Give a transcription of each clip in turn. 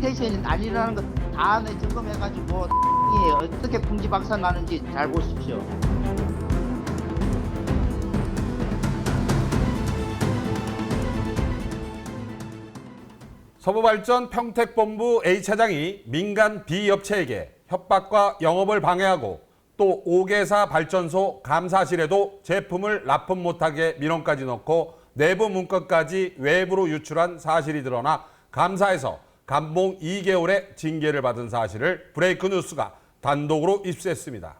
이미테이션이 난리라는 거 다 점검해가지고 이 어떻게 풍지박산 나는지 잘 보십시오. 서부발전 평택본부 A차장이 민간 B업체에게 협박과 영업을 방해하고 또 5개사 발전소 감사실에도 제품을 납품 못하게 민원까지 넣고 내부 문건까지 외부로 유출한 사실이 드러나 감사에서 감봉 2개월의 징계를 받은 사실을 브레이크 뉴스가 단독으로 입수했습니다.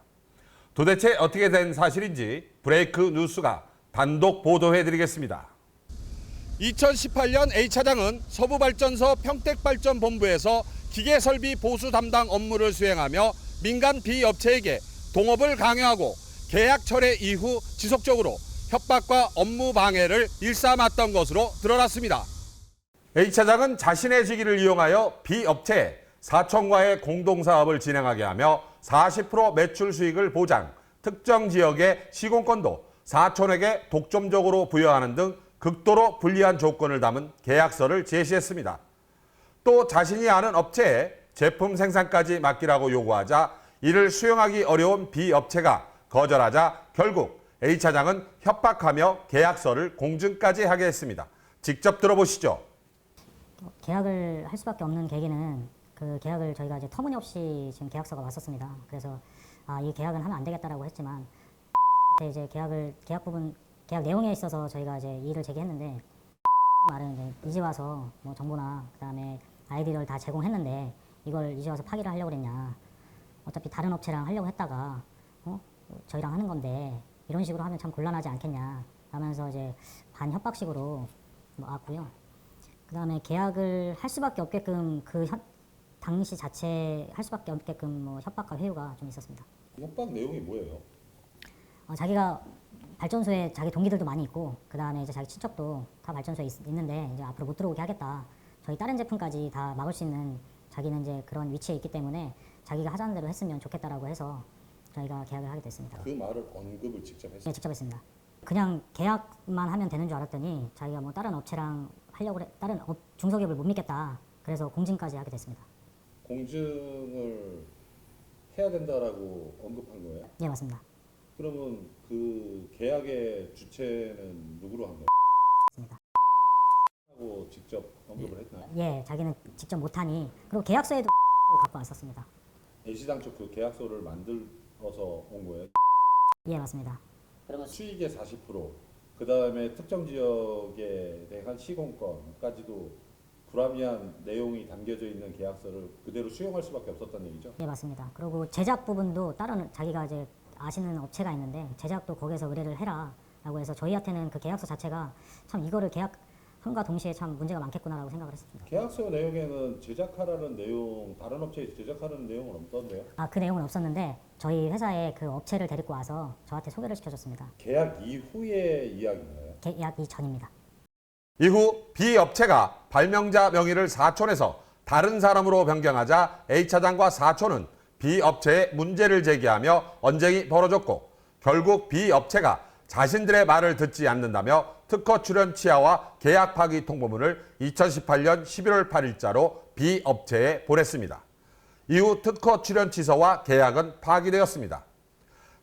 도대체 어떻게 된 사실인지 브레이크 뉴스가 단독 보도해드리겠습니다. 2018년 A차장은 서부발전소 평택발전본부에서 기계설비 보수 담당 업무를 수행하며 민간 B업체에게 동업을 강요하고 계약 철회 이후 지속적으로 협박과 업무 방해를 일삼았던 것으로 드러났습니다. A차장은 자신의 직위를 이용하여 B업체에 사촌과의 공동사업을 진행하게 하며 40% 매출 수익을 보장, 특정 지역의 시공권도 사촌에게 독점적으로 부여하는 등 극도로 불리한 조건을 담은 계약서를 제시했습니다. 또 자신이 아는 업체에 제품 생산까지 맡기라고 요구하자 이를 수용하기 어려운 B업체가 거절하자 결국 A차장은 협박하며 계약서를 공증까지 하게 했습니다. 직접 들어보시죠. 계약을 할 수밖에 없는 계기는 그 계약을 저희가 이제 터무니없이 지금 계약서가 왔었습니다. 그래서 이 계약은 하면 안 되겠다라고 했지만 이제 계약 내용에 있어서 저희가 이제 이의를 제기했는데 말은 이제 와서 뭐 정보나 그다음에 아이디를 다 제공했는데 이걸 이제 와서 파기를 하려고 그랬냐. 어차피 다른 업체랑 하려고 했다가 저희랑 하는 건데 이런 식으로 하면 참 곤란하지 않겠냐 하면서 이제 반협박식으로 왔고요. 그다음에 계약을 할 수밖에 없게끔 당시 자체 할 수밖에 없게끔 뭐 협박과 회유가 좀 있었습니다. 협박 내용이 뭐예요? 자기가 발전소에 자기 동기들도 많이 있고 그다음에 이제 자기 친척도 다 발전소에 있는데 이제 앞으로 못 들어오게 하겠다. 저희 다른 제품까지 다 막을 수 있는 자기는 이제 그런 위치에 있기 때문에 자기가 하자는 대로 했으면 좋겠다라고 해서 저희가 계약을 하게 됐습니다. 그 말을 언급을 직접 했어요? 네, 직접 했습니다. 그냥 계약만 하면 되는 줄 알았더니 자기가 뭐 다른 업체랑 하려고 다른 중소기업을 못 믿겠다. 그래서 공증까지 하게 됐습니다. 공증을 해야 된다라고 언급한 거예요? 예, 맞습니다. 그러면 그 계약의 주체는 누구로 한 거예요? 맞습니다. 하고 직접 언급을 했나요? 예, 자기는 직접 못하니 그리고 계약서에도 갖고 왔었습니다. 애시당초 그 계약서를 만들어서 온 거예요? 예, 맞습니다. 그러면 수익의 40%, 그 다음에 특정 지역에 대한 시공권까지도 불합리한 내용이 담겨져 있는 계약서를 그대로 수용할 수밖에 없었다는 얘기죠? 예, 맞습니다. 그리고 제작 부분도 다른 자기가 이제 아시는 업체가 있는데 제작도 거기서 의뢰를 해라라고 해서 저희한테는 그 계약서 자체가 참 이거를 계약함과 동시에 참 문제가 많겠구나라고 생각을 했습니다. 계약서 내용에는 제작하라는 내용, 다른 업체에서 제작하라는 내용은 없던데요? 그 내용은 없었는데 저희 회사에 그 업체를 데리고 와서 저한테 소개를 시켜줬습니다. 계약 이후의 이야기인가요? 계약 이전입니다. 이후 B업체가 발명자 명의를 사촌에서 다른 사람으로 변경하자 A차장과 사촌은 B업체에 문제를 제기하며 언쟁이 벌어졌고 결국 B업체가 자신들의 말을 듣지 않는다며 특허 출연 취하와 계약 파기 통보문을 2018년 11월 8일자로 B업체에 보냈습니다. 이후 특허 출연 취소와 계약은 파기되었습니다.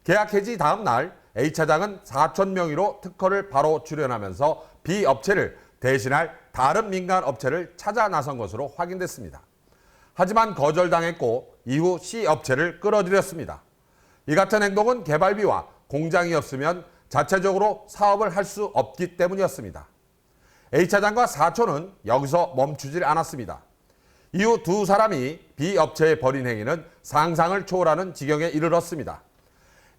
계약 해지 다음 날 A차장은 사촌 명의로 특허를 바로 출연하면서 B업체를 대신할 다른 민간 업체를 찾아 나선 것으로 확인됐습니다. 하지만 거절당했고 이후 C업체를 끌어들였습니다. 이 같은 행동은 개발비와 공장이 없으면 자체적으로 사업을 할 수 없기 때문이었습니다. A차장과 사촌은 여기서 멈추질 않았습니다. 이후 두 사람이 B업체에 벌인 행위는 상상을 초월하는 지경에 이르렀습니다.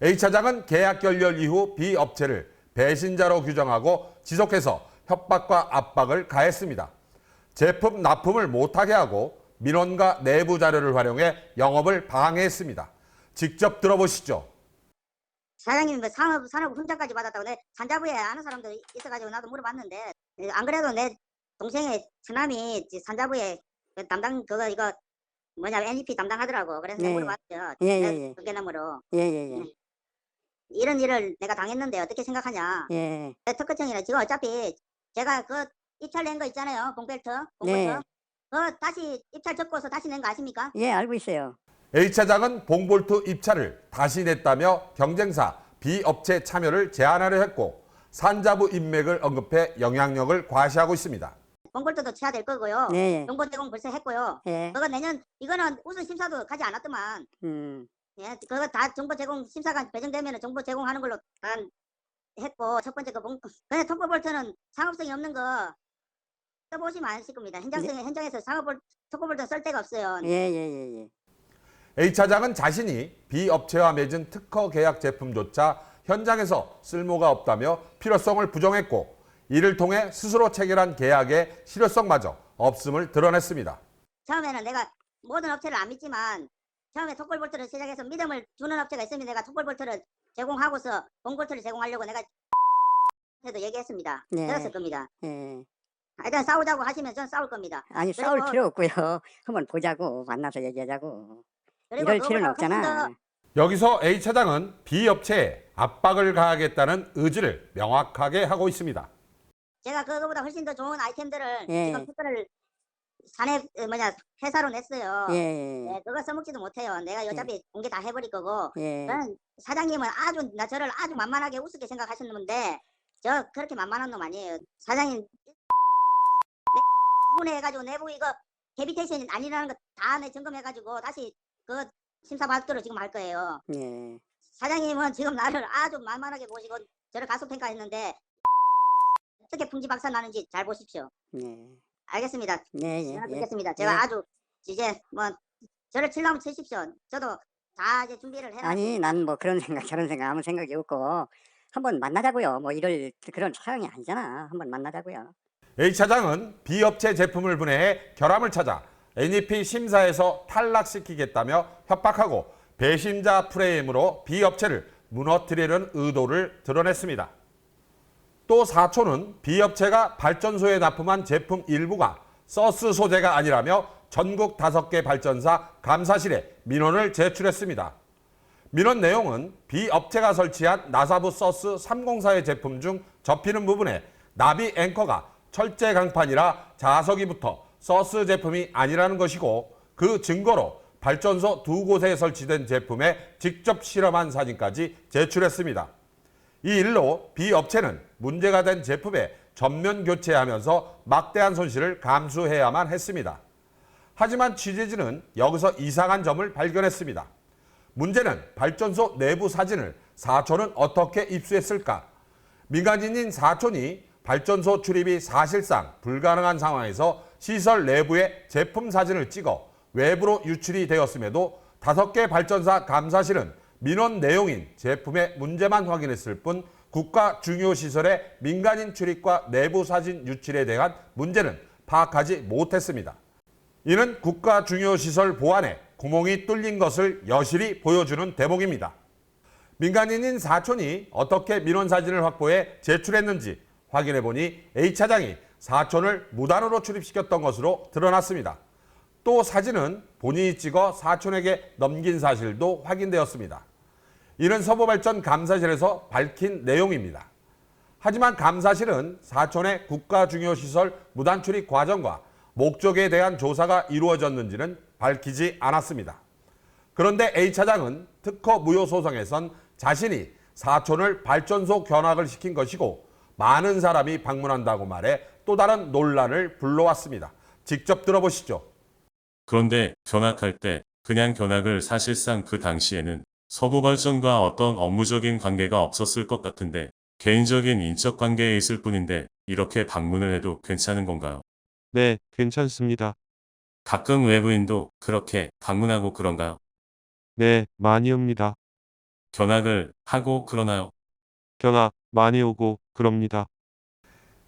A차장은 계약 결렬 이후 B업체를 배신자로 규정하고 지속해서 협박과 압박을 가했습니다. 제품 납품을 못하게 하고 민원과 내부 자료를 활용해 영업을 방해했습니다. 직접 들어보시죠. 사장님이 뭐 산업 훈장까지 받았다고 내 산자부에 아는 사람도 있어가지고 나도 물어봤는데 안 그래도 내 동생의 처남이 산자부에 그 담당 이거 NGP 담당하더라고. 그래서 내가 물어봤죠. 예. 전개너머로. 예. 이런 일을 내가 당했는데 어떻게 생각하냐. 예. 특허청이나 지금 어차피 제가 그 입찰 낸 거 있잖아요. 봉벨트. 네. 다시 입찰 적고서 다시 낸 거 아십니까? 예, 알고 있어요. A 차장은 봉볼트 입찰을 다시 냈다며 경쟁사 B 업체 참여를 제한하려 했고 산자부 인맥을 언급해 영향력을 과시하고 있습니다. 봉골트도 취하될 거고요. 네. 정보 제공 벌써 했고요. 예. 그거 내년 이거는 우선 심사도 가지 않았더만. 예, 그거 다 정보 제공 심사가 배정되면 정보 제공하는 걸로 다 했고 첫 번째 근데 토코볼트는 상업성이 없는 거 써보시면 아실 겁니다. 현장에서 토코볼트 쓸 데가 없어요. 예. A 차장은 자신이 B 업체와 맺은 특허 계약 제품조차 현장에서 쓸모가 없다며 필요성을 부정했고 이를 통해 스스로 체결한 계약의 실효성마저 없음을 드러냈습니다. 처음에는 내가 모든 업체를 안 믿지만 처음에 톡볼트를 시작해서 믿음을 주는 업체가 있으면 내가 톡볼트를 제공하고서 봉볼트를 제공하려고 내가 해도 얘기했습니다. 네. 들었을 겁니다. 예. 일단 싸우자고 하시면 전 싸울 겁니다. 아니, 그리고- 싸울 필요 없고요. 한번 보자고, 만나서 얘기하자고. 그리고 이럴 필요는 그거보다 훨씬 없잖아. 더 여기서 A 차장은 B 업체에 압박을 가하겠다는 의지를 명확하게 하고 있습니다. 제가 그거보다 훨씬 더 좋은 아이템들을 예. 지금 특허를 회사로 냈어요. 예. 네, 그거 써먹지도 못해요. 내가 어차피 공개 다 해버릴 거고. 예. 저는 사장님은 저를 아주 만만하게 우습게 생각하셨는데 저 그렇게 만만한 놈 아니에요. 사장님 해가지고 내부 이거 캐비테이션 아니라는 거 다 내 점검해가지고 다시 그 심사 받도록 지금 할 거예요. 예. 사장님은 지금 나를 아주 만만하게 보시고 저를 가소평가했는데 어떻게 풍지박산 나는지 잘 보십시오. 예. 알겠습니다. 예. 제가 예. 듣겠습니다. 제가 예. 아주 이제 저를 치려면 치십시오. 저도 다 이제 준비를 해놨 아니, 난 뭐 그런 생각, 저런 생각, 아무 생각이 없고, 한번 만나자고요. 뭐 이럴 그런 상황이 아니잖아. 한번 만나자고요. A 차장은 B 업체 제품을 분해해 결함을 찾아 NEP 심사에서 탈락시키겠다며 협박하고 배심자 프레임으로 B 업체를 무너뜨리려는 의도를 드러냈습니다. 또 사초는 B 업체가 발전소에 납품한 제품 일부가 서스 소재가 아니라며 전국 5개 발전사 감사실에 민원을 제출했습니다. 민원 내용은 B 업체가 설치한 나사부 서스 304의 제품 중 접히는 부분에 나비 앵커가 철제 강판이라 자석이부터 서스 제품이 아니라는 것이고 그 증거로 발전소 2곳에 설치된 제품에 직접 실험한 사진까지 제출했습니다. 이 일로 B 업체는 문제가 된 제품에 전면 교체하면서 막대한 손실을 감수해야만 했습니다. 하지만 취재진은 여기서 이상한 점을 발견했습니다. 문제는 발전소 내부 사진을 사촌은 어떻게 입수했을까? 민간인인 사촌이 발전소 출입이 사실상 불가능한 상황에서 시설 내부에 제품 사진을 찍어 외부로 유출이 되었음에도 5개 발전사 감사실은 민원 내용인 제품의 문제만 확인했을 뿐 국가 중요시설의 민간인 출입과 내부 사진 유출에 대한 문제는 파악하지 못했습니다. 이는 국가 중요시설 보안에 구멍이 뚫린 것을 여실히 보여주는 대목입니다. 민간인인 사촌이 어떻게 민원 사진을 확보해 제출했는지 확인해보니 A 차장이 사촌을 무단으로 출입시켰던 것으로 드러났습니다. 또 사진은 본인이 찍어 사촌에게 넘긴 사실도 확인되었습니다. 이는 서부발전 감사실에서 밝힌 내용입니다. 하지만 감사실은 사촌의 국가중요시설 무단 출입 과정과 목적에 대한 조사가 이루어졌는지는 밝히지 않았습니다. 그런데 A 차장은 특허 무효 소송에선 자신이 사촌을 발전소 견학을 시킨 것이고 많은 사람이 방문한다고 말해 또 다른 논란을 불러왔습니다. 직접 들어보시죠. 그런데 견학할 때 그냥 견학을 사실상 그 당시에는 서부발전과 어떤 업무적인 관계가 없었을 것 같은데 개인적인 인적 관계에 있을 뿐인데 이렇게 방문을 해도 괜찮은 건가요? 네, 괜찮습니다. 가끔 외부인도 그렇게 방문하고 그런가요? 네, 많이 옵니다. 견학을 하고 그러나요? 견학 많이 오고 그럽니다.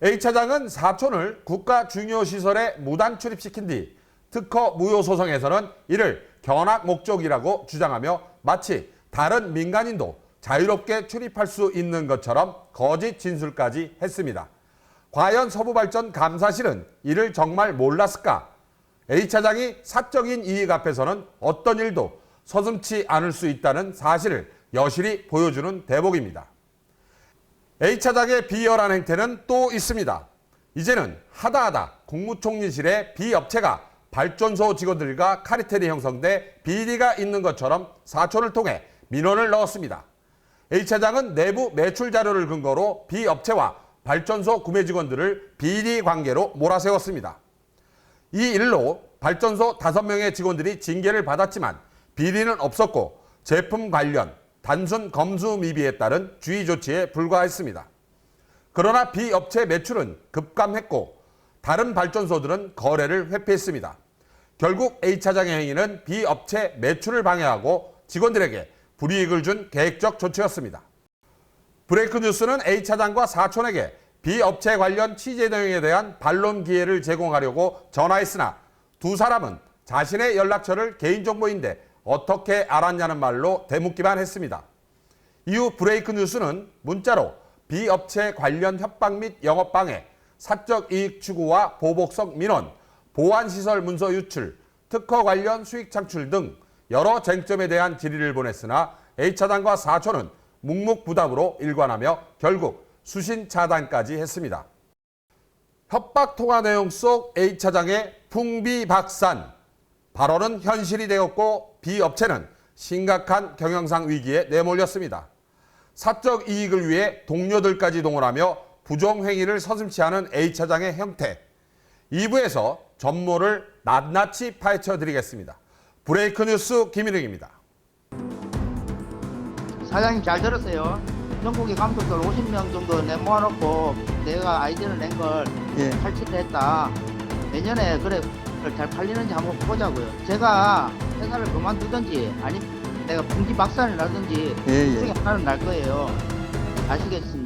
A 차장은 사촌을 국가 중요시설에 무단 출입시킨 뒤 특허 무효 소송에서는 이를 견학 목적이라고 주장하며 마치 다른 민간인도 자유롭게 출입할 수 있는 것처럼 거짓 진술까지 했습니다. 과연 서부발전 감사실은 이를 정말 몰랐을까? A 차장이 사적인 이익 앞에서는 어떤 일도 서슴지 않을 수 있다는 사실을 여실히 보여주는 대목입니다. A 차장의 비열한 행태는 또 있습니다. 이제는 하다하다 국무총리실의 B 업체가 발전소 직원들과 카르텔이 형성돼 비리가 있는 것처럼 사촌을 통해 민원을 넣었습니다. A 차장은 내부 매출 자료를 근거로 B 업체와 발전소 구매 직원들을 비리 관계로 몰아세웠습니다. 이 일로 발전소 5명의 직원들이 징계를 받았지만 비리는 없었고 제품 관련 단순 검수 미비에 따른 주의 조치에 불과했습니다. 그러나 B 업체 매출은 급감했고 다른 발전소들은 거래를 회피했습니다. 결국 A 차장의 행위는 B 업체 매출을 방해하고 직원들에게 불이익을 준 계획적 조치였습니다. 브레이크 뉴스는 A 차장과 사촌에게 B 업체 관련 취재 내용에 대한 반론 기회를 제공하려고 전화했으나 두 사람은 자신의 연락처를 개인정보인데 어떻게 알았냐는 말로 대묻기만 했습니다. 이후 브레이크 뉴스는 문자로 B 업체 관련 협박 및 영업방해, 사적 이익 추구와 보복성 민원, 보안시설 문서 유출, 특허 관련 수익 창출 등 여러 쟁점에 대한 질의를 보냈으나 A 차장과 사촌은 묵묵부답으로 일관하며 결국 수신 차단까지 했습니다. 협박 통화 내용 속 A 차장의 풍비박산 발언은 현실이 되었고 B 업체는 심각한 경영상 위기에 내몰렸습니다. 사적 이익을 위해 동료들까지 동원하며 부정행위를 서슴지 않은 A 차장의 형태. 2부에서 전모를 낱낱이 파헤쳐 드리겠습니다. 브레이크 뉴스 김일웅입니다. 사장님 잘 들었어요. 전국의 감독들 50명 정도 모아놓고 내가 아이디어를 낸 걸 탈취를 했다. 내년에 그래 잘 팔리는지 한번 보자고요. 제가 회사를 그만두든지 아니면 내가 풍지박산을 나든지 둘 중에 하나는 날 거예요. 아시겠습니까?